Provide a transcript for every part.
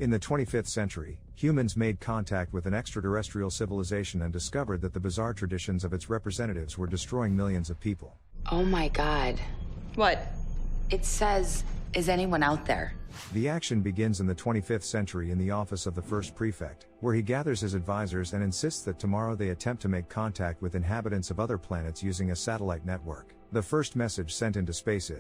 In the 25th century, humans made contact with an extraterrestrial civilization and discovered that the bizarre traditions of its representatives were destroying millions of people. Oh my God. What? It says, is anyone out there? The action begins in the 25th century in the office of the first prefect, where he gathers his advisors and insists that tomorrow they attempt to make contact with inhabitants of other planets using a satellite network. The first message sent into space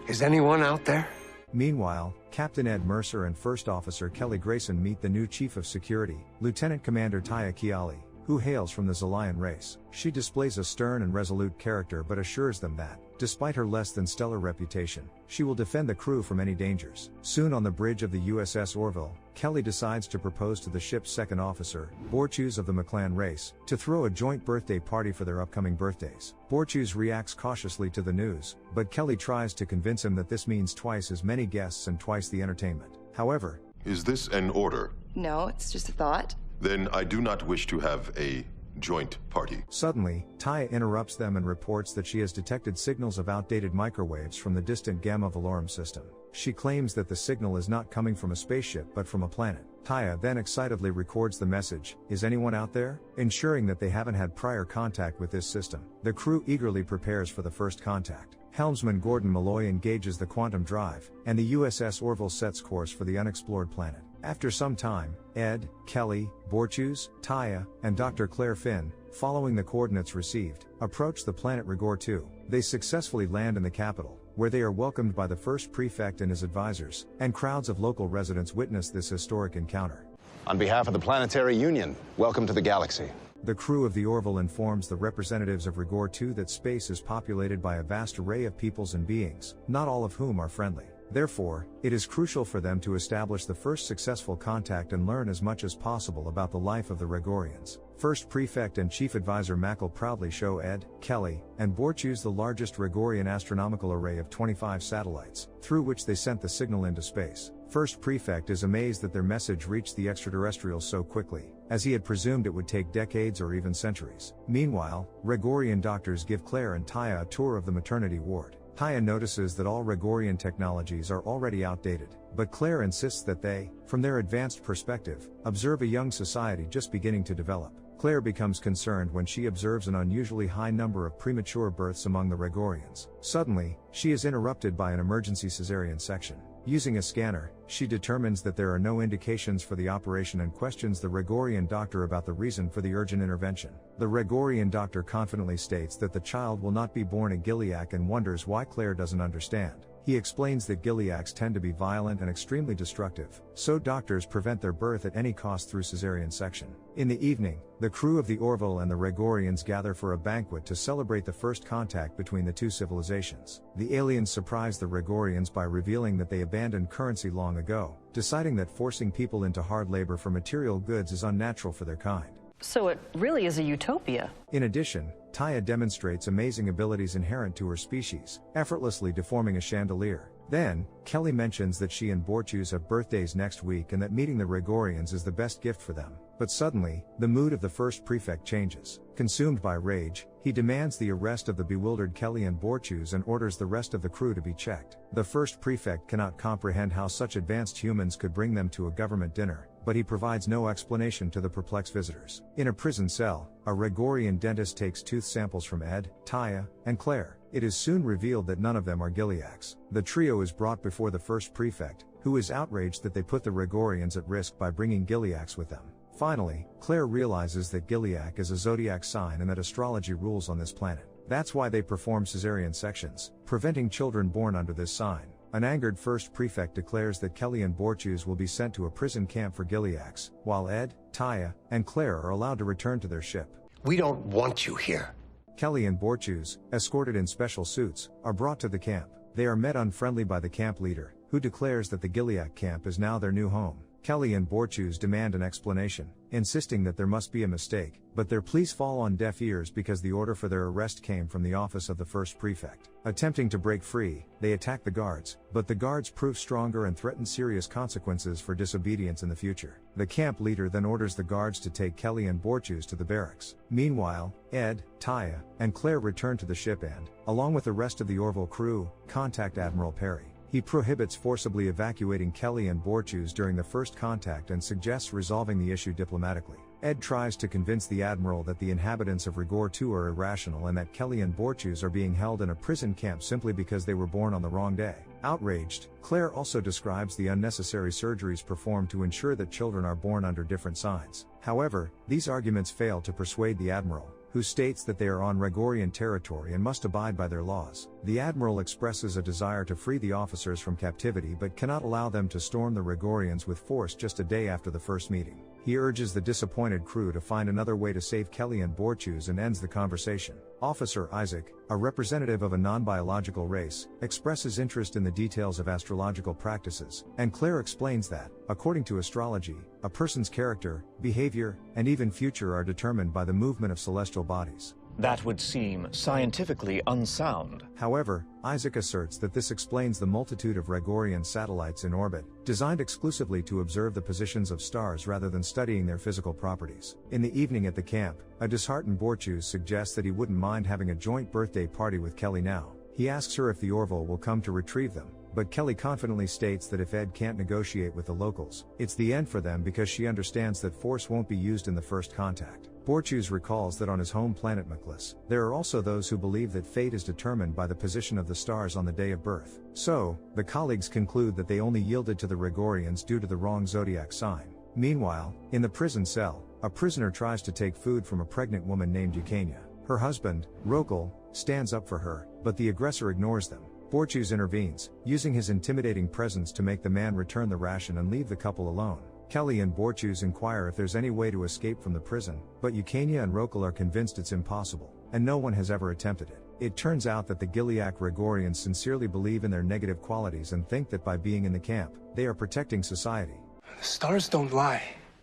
Is anyone out there? Meanwhile, Captain Ed Mercer and First Officer Kelly Grayson meet the new Chief of Security, Lieutenant Commander Taya Kiali, who hails from the Zalian race. She displays a stern and resolute character but assures them that, despite her less than stellar reputation, she will defend the crew from any dangers. Soon on the bridge of the U.S.S. Orville, Kelly decides to propose to the ship's second officer, Borchus of the McClan race, to throw a joint birthday party for their upcoming birthdays. Borchus reacts cautiously to the news, but Kelly tries to convince him that this means twice as many guests and twice the entertainment. However, is this an order? No, it's just a thought. Then I do not wish to have a joint party. Suddenly, Taya interrupts them and reports that she has detected signals of outdated microwaves from the distant Gamma Velorum system. She claims that the signal is not coming from a spaceship but from a planet. Taya then excitedly records the message, "Is anyone out there?" ensuring that they haven't had prior contact with this system. The crew eagerly prepares for the first contact. Helmsman Gordon Malloy engages the quantum drive, and the U.S.S. Orville sets course for the unexplored planet. After some time, Ed, Kelly, Borchus, Taya, and Dr. Claire Finn, following the coordinates received, approach the planet Rigor 2. They successfully land in the capital, where they are welcomed by the first prefect and his advisors, and crowds of local residents witness this historic encounter. On behalf of the Planetary Union, welcome to the galaxy. The crew of the Orville informs the representatives of Rigor 2 that space is populated by a vast array of peoples and beings, not all of whom are friendly. Therefore, it is crucial for them to establish the first successful contact and learn as much as possible about the life of the Rigorians. First Prefect and Chief Advisor Mackle proudly show Ed, Kelly, and Borchus the largest Rigorian astronomical array of 25 satellites, through which they sent the signal into space. First Prefect is amazed that their message reached the extraterrestrials so quickly, as he had presumed it would take decades or even centuries. Meanwhile, Rigorian doctors give Claire and Taya a tour of the maternity ward. Taya notices that all Rigorian technologies are already outdated, but Claire insists that they, from their advanced perspective, observe a young society just beginning to develop. Claire becomes concerned when she observes an unusually high number of premature births among the Rigorians. Suddenly, she is interrupted by an emergency cesarean section. Using a scanner, she determines that there are no indications for the operation and questions the Rigorian doctor about the reason for the urgent intervention. The Rigorian doctor confidently states that the child will not be born a Gileac and wonders why Claire doesn't understand. He explains that Gileacs tend to be violent and extremely destructive, so doctors prevent their birth at any cost through cesarean section. In the evening, the crew of the Orville and the Rigorians gather for a banquet to celebrate the first contact between the two civilizations. The aliens surprise the Rigorians by revealing that they abandoned currency long ago, deciding that forcing people into hard labor for material goods is unnatural for their kind. So it really is a utopia. In addition, Taya demonstrates amazing abilities inherent to her species, effortlessly deforming a chandelier. Then, Kelly mentions that she and Borchus have birthdays next week and that meeting the Rigorians is the best gift for them. But suddenly, the mood of the first prefect changes. Consumed by rage, he demands the arrest of the bewildered Kelly and Borchus and orders the rest of the crew to be checked. The first prefect cannot comprehend how such advanced humans could bring them to a government dinner, but he provides no explanation to the perplexed visitors. In a prison cell, a Rigorian dentist takes tooth samples from Ed, Taya, and Claire. It is soon revealed that none of them are Gileacs. The trio is brought before the first prefect, who is outraged that they put the Rigorians at risk by bringing Gileacs with them. Finally, Claire realizes that Gileac is a zodiac sign and that astrology rules on this planet. That's why they perform cesarean sections, preventing children born under this sign. An angered first prefect declares that Kelly and Borchus will be sent to a prison camp for Gileacs, while Ed, Taya, and Claire are allowed to return to their ship. We don't want you here. Kelly and Borchus, escorted in special suits, are brought to the camp. They are met unfriendly by the camp leader, who declares that the Gileac camp is now their new home. Kelly and Borchus demand an explanation, insisting that there must be a mistake, but their pleas fall on deaf ears because the order for their arrest came from the office of the first prefect. Attempting to break free, they attack the guards, but the guards prove stronger and threaten serious consequences for disobedience in the future. The camp leader then orders the guards to take Kelly and Borchus to the barracks. Meanwhile, Ed, Taya, and Claire return to the ship and, along with the rest of the Orville crew, contact Admiral Perry. He prohibits forcibly evacuating Kelly and Borchus during the first contact and suggests resolving the issue diplomatically. Ed tries to convince the Admiral that the inhabitants of Rigor 2 are irrational and that Kelly and Borchus are being held in a prison camp simply because they were born on the wrong day. Outraged, Claire also describes the unnecessary surgeries performed to ensure that children are born under different signs. However, these arguments fail to persuade the Admiral, who states that they are on Rigorian territory and must abide by their laws. The Admiral expresses a desire to free the officers from captivity but cannot allow them to storm the Rigorians with force just a day after the first meeting. He urges the disappointed crew to find another way to save Kelly and Borchus and ends the conversation. Officer Isaac, a representative of a non-biological race, expresses interest in the details of astrological practices, and Claire explains that, according to astrology, a person's character, behavior, and even future are determined by the movement of celestial bodies. That would seem scientifically unsound. However, Isaac asserts that this explains the multitude of Rigorian satellites in orbit, designed exclusively to observe the positions of stars rather than studying their physical properties. In the evening at the camp, a disheartened Borchus suggests that he wouldn't mind having a joint birthday party with Kelly now. He asks her if the Orville will come to retrieve them, but Kelly confidently states that if Ed can't negotiate with the locals, it's the end for them because she understands that force won't be used in the first contact. Borchus recalls that on his home planet Meklis, there are also those who believe that fate is determined by the position of the stars on the day of birth. So, the colleagues conclude that they only yielded to the Rigorians due to the wrong zodiac sign. Meanwhile, in the prison cell, a prisoner tries to take food from a pregnant woman named Eugenia. Her husband, Rokal, stands up for her, but the aggressor ignores them. Borchus intervenes, using his intimidating presence to make the man return the ration and leave the couple alone. Kelly and Borchus inquire if there's any way to escape from the prison, but Eugenia and Rokal are convinced it's impossible, and no one has ever attempted it. It turns out that the Gileak Rigorians sincerely believe in their negative qualities and think that by being in the camp, they are protecting society. The stars don't lie.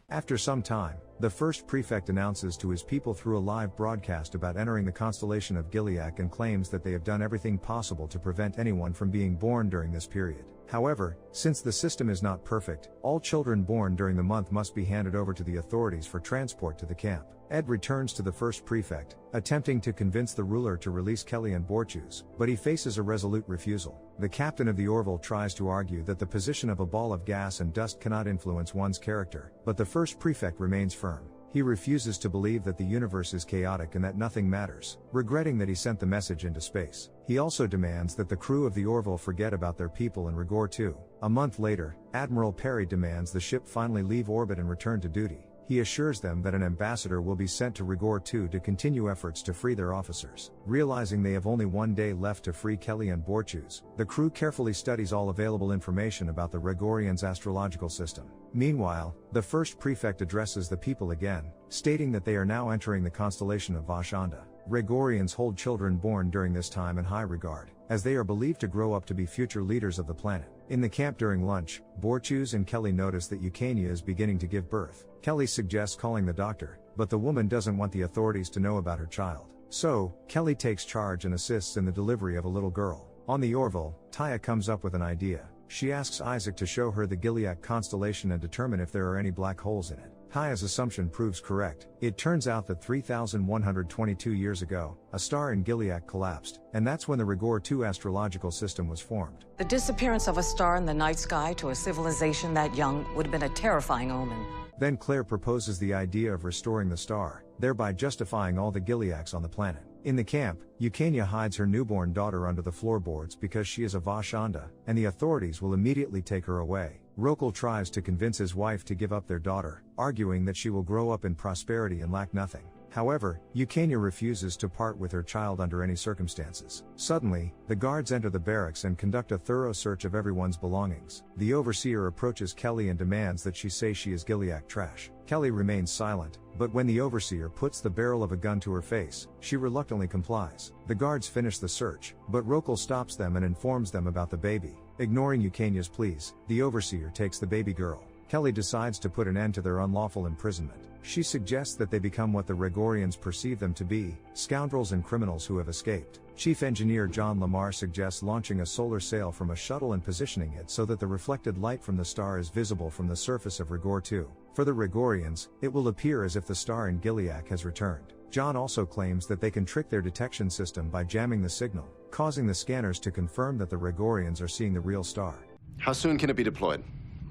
After some time, the first prefect announces to his people through a live broadcast about entering the constellation of Gileak and claims that they have done everything possible to prevent anyone from being born during this period. However, since the system is not perfect, all children born during the month must be handed over to the authorities for transport to the camp. Ed returns to the first prefect, attempting to convince the ruler to release Kelly and Borchus, but he faces a resolute refusal. The captain of the Orville tries to argue that the position of a ball of gas and dust cannot influence one's character, but the first prefect remains firm. He refuses to believe that the universe is chaotic and that nothing matters, regretting that he sent the message into space. He also demands that the crew of the Orville forget about their people in Rigor 2. A month later, Admiral Perry demands the ship finally leave orbit and return to duty. He assures them that an ambassador will be sent to Rigor 2 to continue efforts to free their officers. Realizing they have only one day left to free Kelly and Borchus, the crew carefully studies all available information about the Rigorians' astrological system. Meanwhile, the first prefect addresses the people again, stating that they are now entering the constellation of Vashanda. Rigorians hold children born during this time in high regard, as they are believed to grow up to be future leaders of the planet. In the camp during lunch, Borchus and Kelly notice that Eugenia is beginning to give birth. Kelly suggests calling the doctor, but the woman doesn't want the authorities to know about her child. So, Kelly takes charge and assists in the delivery of a little girl. On the Orville, Taya comes up with an idea. She asks Isaac to show her the Gileak constellation and determine if there are any black holes in it. Taya's assumption proves correct. It turns out that 3,122 years ago, a star in Gileak collapsed, and that's when the Rigor 2 astrological system was formed. The disappearance of a star in the night sky to a civilization that young would have been a terrifying omen. Then Claire proposes the idea of restoring the star, thereby justifying all the Gileaks on the planet. In the camp, Eugenia hides her newborn daughter under the floorboards because she is a Vashanda, and the authorities will immediately take her away. Rokal tries to convince his wife to give up their daughter, arguing that she will grow up in prosperity and lack nothing. However, Eugenia refuses to part with her child under any circumstances. Suddenly, the guards enter the barracks and conduct a thorough search of everyone's belongings. The overseer approaches Kelly and demands that she say she is Gileak trash. Kelly remains silent, but when the overseer puts the barrel of a gun to her face, she reluctantly complies. The guards finish the search, but Rokal stops them and informs them about the baby. Ignoring Eugenia's pleas, the overseer takes the baby girl. Kelly decides to put an end to their unlawful imprisonment. She suggests that they become what the Rigorians perceive them to be, scoundrels and criminals who have escaped. Chief Engineer John Lamar suggests launching a solar sail from a shuttle and positioning it so that the reflected light from the star is visible from the surface of Rigor 2. For the Rigorians, it will appear as if the star in Gilead has returned. John also claims that they can trick their detection system by jamming the signal, causing the scanners to confirm that the Rigorians are seeing the real star. How soon can it be deployed?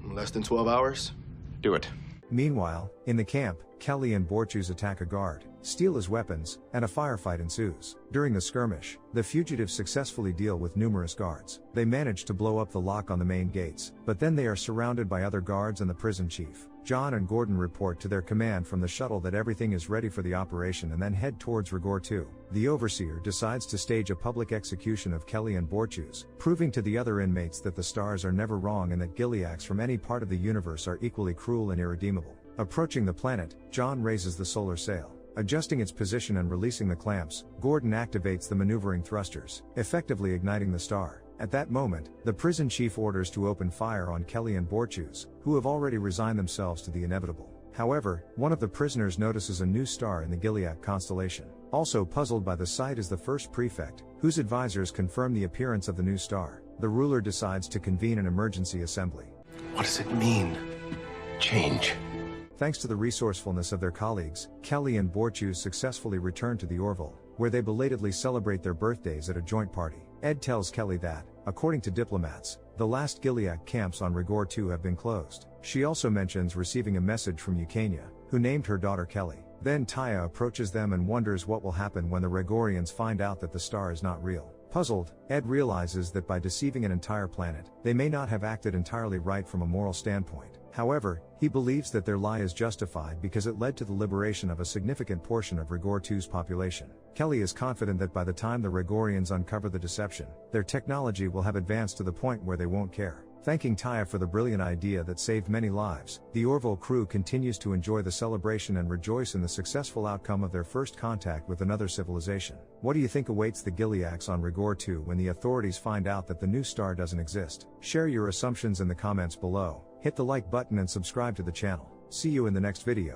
Less than 12 hours. Do it. Meanwhile, in the camp, Kelly and Borchus attack a guard, steal his weapons, and a firefight ensues. During the skirmish, the fugitives successfully deal with numerous guards. They manage to blow up the lock on the main gates, but then they are surrounded by other guards and the prison chief. John and Gordon report to their command from the shuttle that everything is ready for the operation and then head towards Rigor 2. The overseer decides to stage a public execution of Kelly and Borchus, proving to the other inmates that the stars are never wrong and that Gileads from any part of the universe are equally cruel and irredeemable. Approaching the planet, John raises the solar sail. Adjusting its position and releasing the clamps, Gordon activates the maneuvering thrusters, effectively igniting the star. At that moment, the prison chief orders to open fire on Kelly and Borchus, who have already resigned themselves to the inevitable. However, one of the prisoners notices a new star in the Gilead constellation. Also puzzled by the sight is the first prefect, whose advisors confirm the appearance of the new star. The ruler decides to convene an emergency assembly. What does it mean? Change. Thanks to the resourcefulness of their colleagues, Kelly and Borchus successfully return to the Orville, where they belatedly celebrate their birthdays at a joint party. Ed tells Kelly that, according to diplomats, the last Gilead camps on Rigor 2 have been closed. She also mentions receiving a message from Eukania, who named her daughter Kelly. Then Taya approaches them and wonders what will happen when the Rigorians find out that the star is not real. Puzzled, Ed realizes that by deceiving an entire planet, they may not have acted entirely right from a moral standpoint. However, he believes that their lie is justified because it led to the liberation of a significant portion of Rigor 2's population. Kelly is confident that by the time the Rigorians uncover the deception, their technology will have advanced to the point where they won't care. Thanking Taya for the brilliant idea that saved many lives, the Orville crew continues to enjoy the celebration and rejoice in the successful outcome of their first contact with another civilization. What do you think awaits the Gileads on Rigor 2 when the authorities find out that the new star doesn't exist? Share your assumptions in the comments below, hit the like button and subscribe to the channel. See you in the next video.